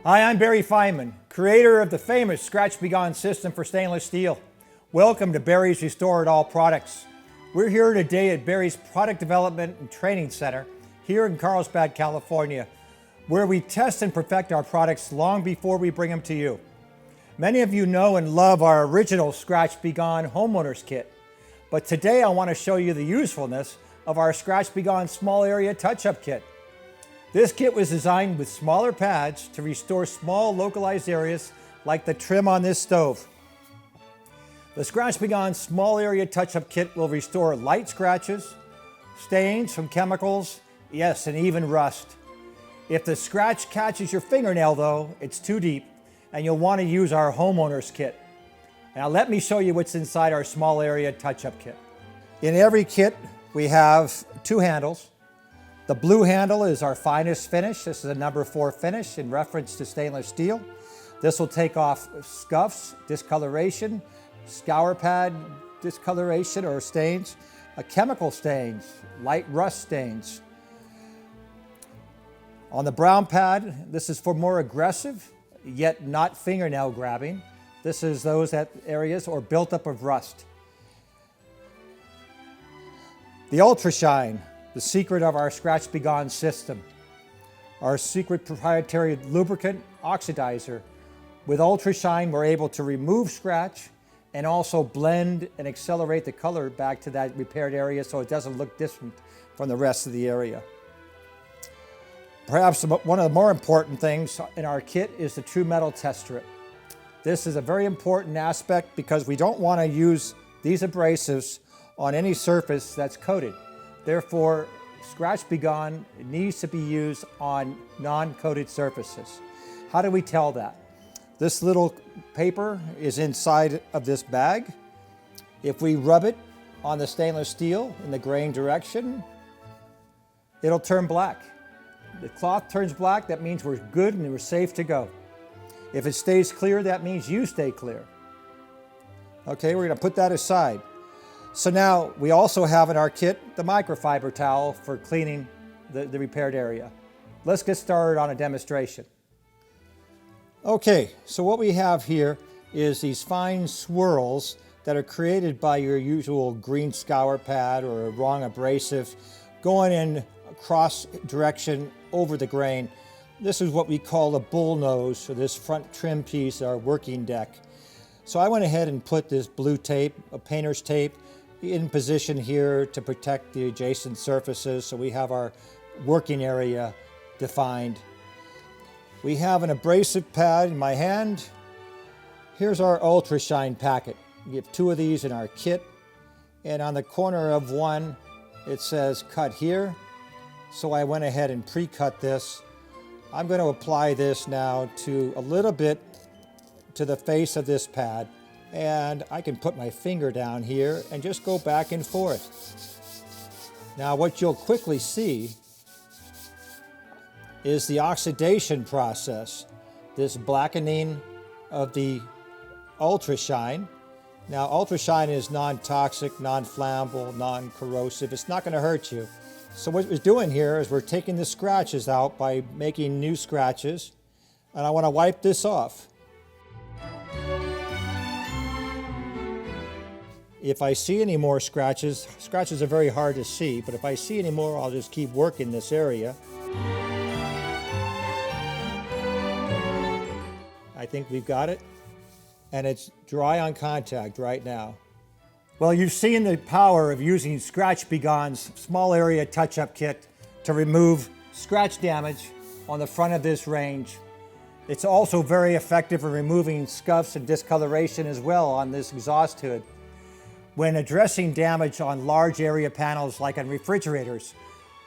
Hi, I'm Barry Feinman, creator of the famous Scratch Be Gone system for stainless steel. Welcome to Barry's Restore It All products. We're here today at Barry's Product Development and Training Center here in Carlsbad, California, where we test and perfect our products long before we bring them to you. Many of you know and love our original Scratch Be Gone homeowners kit, but today I want to show you the usefulness of our Scratch Be Gone small area touch-up kit. This kit was designed with smaller pads to restore small localized areas like the trim on this stove. The Scratch Be Gone small area touch-up kit will restore light scratches, stains from chemicals, yes, and even rust. If the scratch catches your fingernail though, it's too deep and you'll want to use our homeowner's kit. Now let me show you what's inside our small area touch-up kit. In every kit we have two handles. The blue handle is our finest finish. This is a number 4 finish in reference to stainless steel. This will take off scuffs, discoloration, scour pad discoloration or stains, chemical stains, light rust stains. On the brown pad, this is for more aggressive, yet not fingernail grabbing. This is those areas or buildup of rust. The Ultra Shine, the secret of our Scratch Be Gone system. Our secret proprietary lubricant oxidizer. With Ultra Shine, we're able to remove scratch and also blend and accelerate the color back to that repaired area so it doesn't look different from the rest of the area. Perhaps one of the more important things in our kit is the True Metal Test Strip. This is a very important aspect because we don't want to use these abrasives on any surface that's coated. Therefore, Scratch Be Gone needs to be used on non-coated surfaces. How do we tell that? This little paper is inside of this bag. If we rub it on the stainless steel in the grain direction, it'll turn black. The cloth turns black, that means we're good and we're safe to go. If it stays clear, that means you stay clear. Okay, we're going to put that aside. So now we also have in our kit the microfiber towel for cleaning the repaired area. Let's get started on a demonstration. Okay, so what we have here is these fine swirls that are created by your usual green scour pad or a wrong abrasive going in cross direction over the grain. This is what we call a bullnose, or this front trim piece, our working deck. So I went ahead and put this blue tape, a painter's tape, in position here to protect the adjacent surfaces so we have our working area defined. We have an abrasive pad in my hand. Here's our Ultra Shine packet. We have 2 of these in our kit, and on the corner of one it says cut here. So I went ahead and pre-cut this. I'm going to apply this now to a little bit to the face of this pad. And I can put my finger down here and just go back and forth. Now what you'll quickly see is the oxidation process, this blackening of the Ultra Shine. Now Ultra Shine is non-toxic, non-flammable, non-corrosive. It's not going to hurt you. So what we're doing here is we're taking the scratches out by making new scratches, and I want to wipe this off. If I see any more scratches are very hard to see, but if I see any more, I'll just keep working this area. I think we've got it, and it's dry on contact right now. Well, you've seen the power of using Scratch Be Gone's small area touch-up kit to remove scratch damage on the front of this range. It's also very effective in removing scuffs and discoloration as well on this exhaust hood. When addressing damage on large area panels like on refrigerators,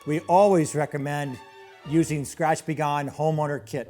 we always recommend using Scratch Be Gone homeowner kit.